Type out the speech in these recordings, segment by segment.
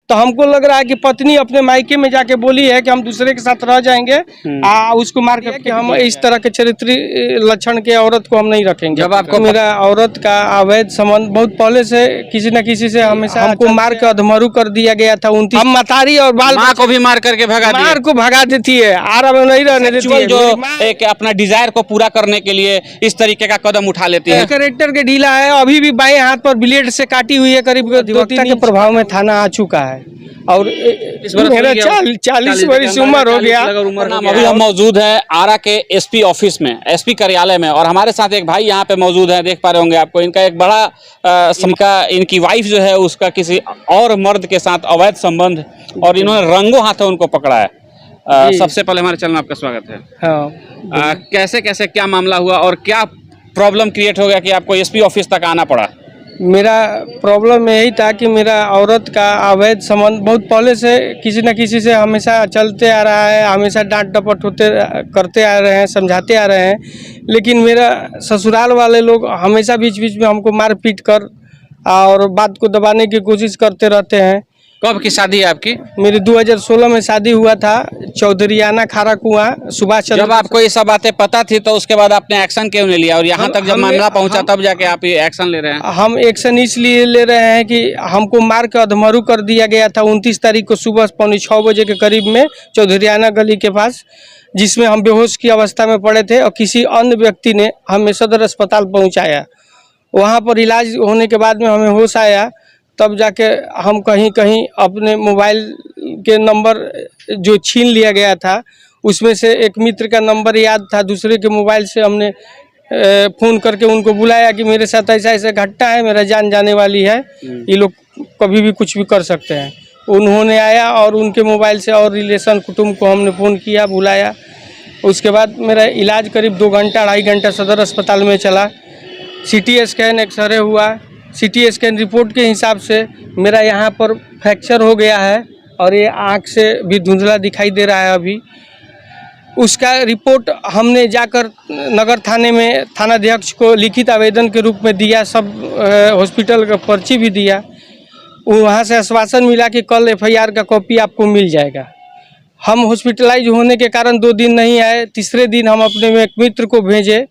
तो हमको लग रहा है कि पत्नी अपने मायके में जाके बोली है कि हम दूसरे के साथ रह जाएंगे, उसको मार के कि हम इस तरह के चरित्रीय लक्षण के औरत को हम नहीं रखेंगे। जब आपको मेरा औरत का अवैध संबंध बहुत पहले से किसी न किसी से हमेशा हमको मार के अधमरू कर दिया गया था। 29 हम मतारी और बाल माँ को भी मार करके भगा दिया। मार को भगा देती है, आराम में नहीं रहने देती है। जो एक अपना डिजायर को पूरा करने के लिए इस तरीके का कदम उठा लेती है। कैरेक्टर के ढीला है, अभी भी बाएं हाथ पर ब्लेड से काटी हुई है। करीब 2-3 के प्रभाव में थाना आ चुका है और मेरा 40 वर्ष उम्र हो गया। अभी हम मौजूद है आरा के एसपी ऑफिस में, एसपी कार्यालय में, और हमारे साथ एक भाई यहाँ पे मौजूद है। देख पा रहे होंगे आपको, इनका एक बड़ा इनकी वाइफ जो है उसका किसी और मर्द के साथ अवैध संबंध, और इन्होंने रंगों हाथों उनको पकड़ा है। सबसे पहले हमारे चैनल में आपका स्वागत है। हाँ। कैसे कैसे क्या मामला हुआ और क्या प्रॉब्लम क्रिएट हो गया कि आपको एसपी ऑफिस तक आना पड़ा? मेरा प्रॉब्लम यही था कि मेरा औरत का अवैध संबंध बहुत पहले से किसी न किसी से हमेशा चलते आ रहा है, हमेशा डांट डपट करते आ रहे हैं, समझाते आ रहे हैं। लेकिन मेरा ससुराल वाले लोग हमेशा बीच बीच में हमको मार पीट कर और बात को दबाने की कोशिश करते रहते हैं। कब की शादी है आपकी? मेरी 2016 में शादी हुआ था, चौधरीयाना खारा कुआं, सुभाष चंद्र। जब आपको ये सब बातें पता थी तो उसके बाद आपने एक्शन क्यों नहीं लिया, और यहाँ तक जब मामला पहुंचा तब जाके आप ये एक्शन ले रहे हैं? हम एक्शन इसलिए ले रहे हैं कि हमको मार के अधमरू कर दिया गया था 29 तारीख को सुबह 5:45 बजे के करीब में चौधरीयाना गली के पास, जिसमें हम बेहोश की अवस्था में पड़े थे और किसी अन्य व्यक्ति ने हमें सदर अस्पताल पहुँचाया। वहाँ पर इलाज होने के बाद में हमें होश आया, तब जाके हम कहीं कहीं अपने मोबाइल के नंबर जो छीन लिया गया था उसमें से एक मित्र का नंबर याद था, दूसरे के मोबाइल से हमने फ़ोन करके उनको बुलाया कि मेरे साथ ऐसा ऐसा घटना है, मेरा जान जाने वाली है, ये लोग कभी भी कुछ भी कर सकते हैं। उन्होंने आया और उनके मोबाइल से और रिलेशन कुटुंब को हमने फ़ोन किया, बुलाया। उसके बाद मेरा इलाज करीब 2 घंटा 2.5 घंटा सदर अस्पताल में चला। CT स्कैन एक्सरे हुआ, CT स्कैन रिपोर्ट के हिसाब से मेरा यहाँ पर फ्रैक्चर हो गया है और ये आँख से भी धुंधला दिखाई दे रहा है अभी। उसका रिपोर्ट हमने जाकर नगर थाने में थानाध्यक्ष को लिखित आवेदन के रूप में दिया, सब हॉस्पिटल का पर्ची भी दिया। वहाँ से आश्वासन मिला कि कल FIR का कॉपी आपको मिल जाएगा। हम हॉस्पिटलाइज होने के कारण 2 दिन नहीं आए। तीसरे दिन हम अपने एक मित्र को भेजे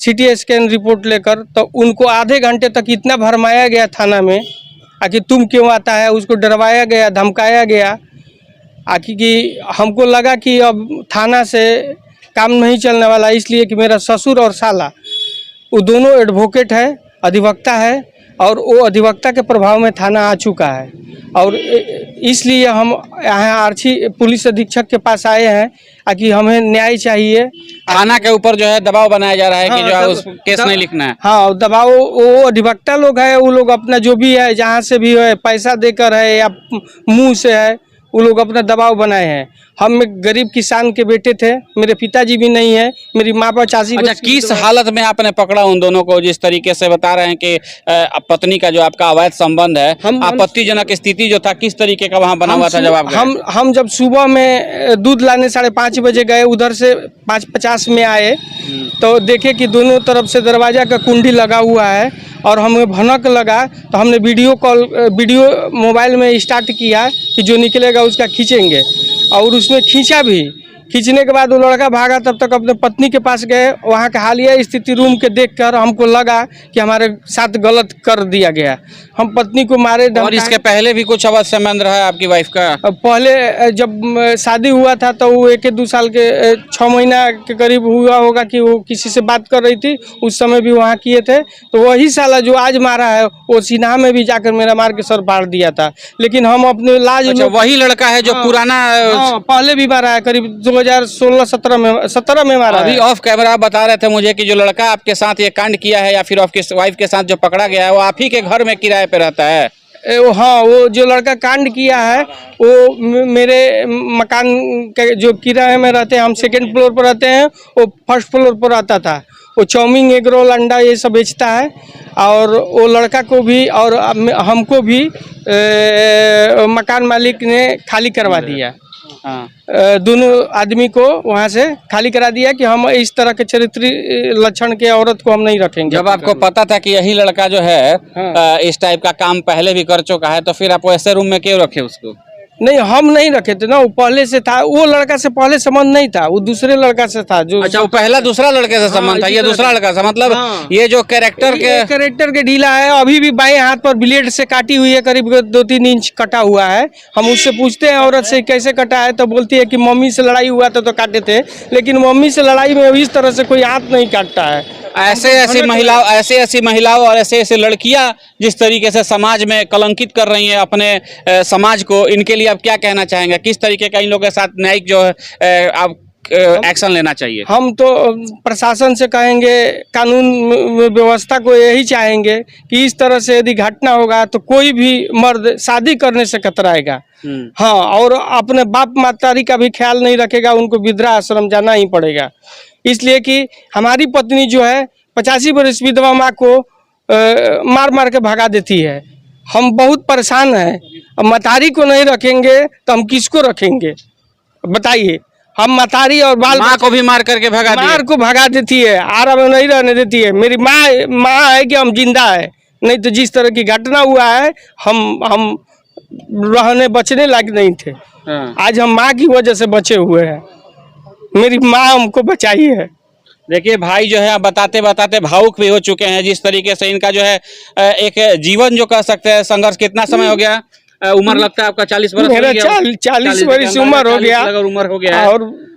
CT स्कैन रिपोर्ट लेकर, तो उनको आधे घंटे तक इतना भरमाया गया थाना में आखिर तुम क्यों आता है, उसको डरवाया गया, धमकाया गया। आखिर कि हमको लगा कि अब थाना से काम नहीं चलने वाला, इसलिए कि मेरा ससुर और साला वो दोनों एडवोकेट है, अधिवक्ता है, और वो अधिवक्ता के प्रभाव में थाना आ चुका है। और इसलिए हम यहाँ आरक्षी पुलिस अधीक्षक के पास आए हैं कि हमें न्याय चाहिए। थाना के ऊपर जो है दबाव बनाया जा रहा है कि जो है उस केस नहीं लिखना है। हाँ, दबाव वो अधिवक्ता लोग है, वो लोग अपना जो भी है, जहाँ से भी है, पैसा देकर है या मुँह से है, वो लोग अपना दबाव बनाए हैं। हम एक गरीब किसान के बेटे थे, मेरे पिताजी भी नहीं है, मेरी माँ 85। अच्छा, किस हालत में आपने पकड़ा उन दोनों को? जिस तरीके से बता रहे हैं कि पत्नी का जो आपका अवैध संबंध है, आपत्तिजनक स्थिति जो था, किस तरीके का वहाँ बना हुआ था जब आप गए? हम जब सुबह में दूध लाने 5:30 बजे गए, उधर से 5:50 में आए तो देखे कि दोनों तरफ से दरवाजा का कुंडी लगा हुआ है और हमें भनक लगा, तो हमने वीडियो मोबाइल में स्टार्ट किया कि जो निकलेगा उसका खींचेंगे, और उसमें खींचा भी। खींचने के बाद वो लड़का भागा, तब तक अपने पत्नी के पास गए। वहाँ का हालिया स्थिति रूम के देखकर हमको लगा कि हमारे साथ गलत कर दिया गया। हम पत्नी को मारे। और इसके पहले भी कुछ अवैध संबंध रहा है आपकी वाइफ का? पहले जब शादी हुआ था तो वो 1-2 साल के 6 महीना के करीब हुआ होगा कि वो किसी से बात कर रही थी, उस समय भी वहाँ किए थे। तो वही साला जो आज मारा है वो सिन्हा में भी जाकर मेरा मार के सर फाड़ दिया था। लेकिन हम अपने लाज में, वही लड़का है जो पुराना पहले भी मारा है, करीब 2016-17 में मारा। अभी ऑफ कैमरा आप बता रहे थे मुझे कि जो लड़का आपके साथ ये कांड किया है या फिर आपकी वाइफ के साथ जो पकड़ा गया है वो आप ही के घर में किराए पे रहता है? हाँ, वो जो लड़का कांड किया है वो मेरे मकान के जो किराए में रहते हैं, हम 2nd फ्लोर पर रहते हैं, वो 1st फ्लोर पर रहता था। वो चाउमीन, एग रोल, अंडा ये सब बेचता है। और वो लड़का को भी और हमको भी मकान मालिक ने खाली करवा दिया। हाँ। दोनों आदमी को वहाँ से खाली करा दिया कि हम इस तरह के चरित्रीय लक्षण के औरत को हम नहीं रखेंगे। जब आपको पता था कि यही लड़का जो है हाँ। इस टाइप का काम पहले भी कर चुका है, तो फिर आप ऐसे रूम में क्यों रखे उसको? नहीं, हम नहीं रखे थे ना, वो पहले से था, वो लड़का से पहले संबंध नहीं था, वो दूसरे लड़का से था जो। अच्छा, वो पहला दूसरा लड़के से संबंध था, ये दूसरा लड़का था, मतलब हाँ। ये जो कैरेक्टर के ढीला है, अभी भी बाएं हाथ पर ब्लेड से काटी हुई है, करीब 2-3 इंच कटा हुआ है। हम उससे पूछते हैं औरत से कैसे कटा है, तो बोलती है कि मम्मी से लड़ाई हुआ था तो काटे थे, लेकिन मम्मी से लड़ाई में इस तरह से कोई हाथ नहीं काटता है। ऐसे ऐसी महिलाओं और ऐसे लड़कियां जिस तरीके से समाज में कलंकित कर रही हैं अपने समाज को, इनके लिए आप क्या कहना चाहेंगे? किस तरीके का इन लोगों के साथ न्यायिक जो है आप एक्शन लेना चाहिए? हम तो प्रशासन से कहेंगे, कानून व्यवस्था को यही चाहेंगे कि इस तरह से यदि घटना होगा तो कोई भी मर्द शादी करने से कतराएगा। हाँ, और अपने बाप मातारी का भी ख्याल नहीं रखेगा, उनको वृद्धा आश्रम जाना ही पड़ेगा। इसलिए कि हमारी पत्नी जो है 85 वर्ष विधवा माँ को मार मार के भगा देती है। हम बहुत परेशान हैं। अब मतारी को नहीं रखेंगे तो हम किसको रखेंगे बताइए? हम मतारी और बाल माँ को भी मार करके मार को भगा देती है, आराम में नहीं रहने देती है। मेरी माँ है कि हम जिंदा है, नहीं तो जिस तरह की घटना हुआ है हम रहने बचने लायक नहीं थे। आज हम माँ की वजह से बचे हुए हैं। मेरी माँ हमको बचाई है। देखिए भाई जो है आप बताते बताते भावुक भी हो चुके हैं, जिस तरीके से इनका जो है एक जीवन जो कह सकते हैं संघर्ष। कितना समय हो गया? उम्र लगता है आपका 40 वर्ष? मेरा 40 वर्ष उम्र हो गया। उम्र हो गया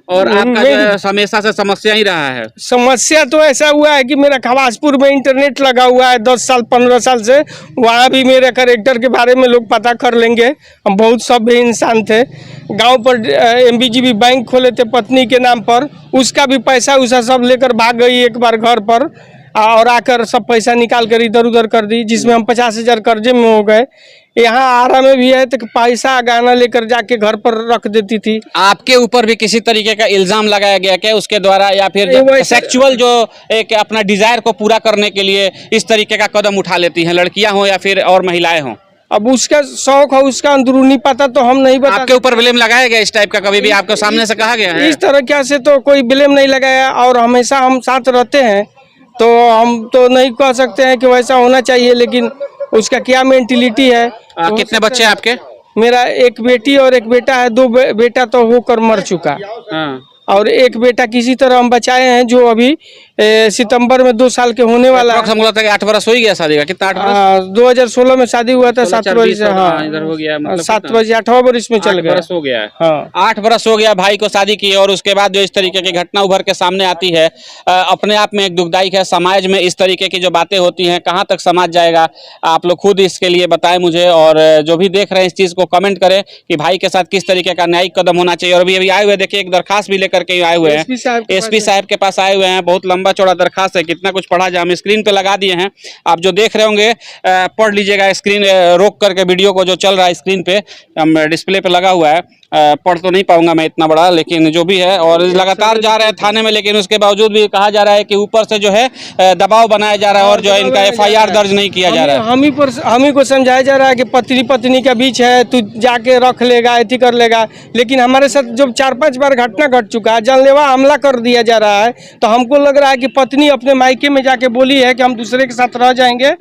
और आपका जो है हमेशा से समस्या ही रहा है। समस्या तो ऐसा हुआ है कि मेरा खवासपुर में इंटरनेट लगा हुआ है 10 साल 15 साल से, वहाँ भी मेरे कैरेक्टर के बारे में लोग पता कर लेंगे। हम बहुत सभ्य इंसान थे। गांव पर MBGB बैंक खोले थे पत्नी के नाम पर, उसका भी पैसा उसा सब लेकर भाग गई एक बार घर पर, और आकर सब पैसा निकाल कर इधर उधर कर दी, जिसमें हम 50,000 कर्जे में हो गए। यहाँ आरा में भी है तो पैसा गाना लेकर जाके घर पर रख देती थी। आपके ऊपर भी किसी तरीके का इल्जाम लगाया गया क्या उसके द्वारा, या फिर सेक्सुअल जो एक अपना डिजायर को पूरा करने के लिए इस तरीके का कदम उठा लेती हैं, लड़कियां हो या फिर और महिलाएं हों? अब उसका शौक है, उसका अंदरूनी पता तो हम नहीं बता। आपके ऊपर ब्लेम लगाया गया इस टाइप का? कभी भी आपको सामने से कहा गया है? इस तरह क्या से तो कोई ब्लेम नहीं लगाया, और हमेशा हम साथ रहते हैं, तो हम तो नहीं कह सकते हैं कि वैसा होना चाहिए, लेकिन उसका क्या मेंटिलिटी है। कितने बच्चे हैं आपके? मेरा एक बेटी और एक बेटा है। 2 बेटा तो होकर मर चुका, और एक बेटा किसी तरह हम बचाए हैं, जो अभी सितंबर में 2 साल के होने वाला है। हम बोला था कि 8 वर्ष हो गया शादी का। कितना? 8 वर्ष? 2016 में शादी हुआ था। 7 वर्ष से, हाँ इधर हो गया, मतलब 7 वर्ष 8वां वर्ष में चल गया। 8 वर्ष हो गया है। हाँ, 8 वर्ष हो गया भाई को शादी की, और उसके बाद जो इस तरीके की घटना उभर के सामने आती है, अपने आप में एक दुखदायी है। समाज में इस तरीके की जो बातें होती हैं, कहाँ तक समाज जाएगा? आप लोग खुद इसके लिए बताएं मुझे, और जो भी देख रहे हैं इस चीज़ को कमेंट करें कि भाई के साथ किस तरीके का न्यायिक कदम होना चाहिए। और अभी आए हुए देखिए, एक दरखास्त भी लेकर के आए हुए हैं, SP साहब के पास आए हुए हैं। बहुत लंबा चौड़ा दरखास्त है, कितना कुछ पढ़ा जाए। हम स्क्रीन पे लगा दिए हैं, आप जो देख रहे होंगे पढ़ लीजिएगा। स्क्रीन रोक करके वीडियो को जो चल रहा है स्क्रीन पे, हम डिस्प्ले पे लगा हुआ है, पढ़ तो नहीं पाऊंगा मैं इतना बड़ा, लेकिन जो भी है। और लगातार जा रहे हैं थाने में, लेकिन उसके बावजूद भी कहा जा रहा है कि ऊपर से जो है दबाव बनाया जा रहा है, और जो है इनका FIR दर्ज नहीं किया जा रहा है। हम ही को समझाया जा रहा है कि पत्नी का बीच है, तू जाके रख लेगा, ऐसी कर लेगा। लेकिन हमारे साथ जब 4-5 बार घटना घट चुका है, जानलेवा हमला कर दिया जा रहा है, तो हमको लग रहा है कि पत्नी अपने मायके में जाके बोली है कि हम दूसरे के साथ रह जाएंगे,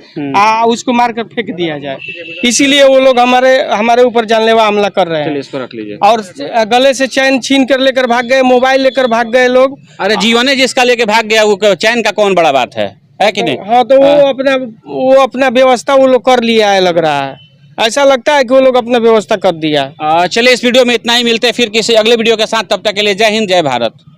उसको मार कर फेंक दिया जाए। इसीलिए वो लोग हमारे ऊपर जानलेवा हमला कर रहे हैं। इसको रख लीजिए। और गले से चैन छीन कर लेकर भाग गए, मोबाइल लेकर भाग गए लोग। अरे जीवन जिसका लेके भाग गया, वो चैन का कौन बड़ा बात है कि नहीं? हाँ, तो वो अपना व्यवस्था वो लोग कर लिया है, लग रहा है। ऐसा लगता है कि वो लोग अपना व्यवस्था कर दिया। चलिए, इस वीडियो में इतना ही। मिलते हैं फिर किसी अगले वीडियो के साथ, तब तक के लिए जय हिंद, जय भारत।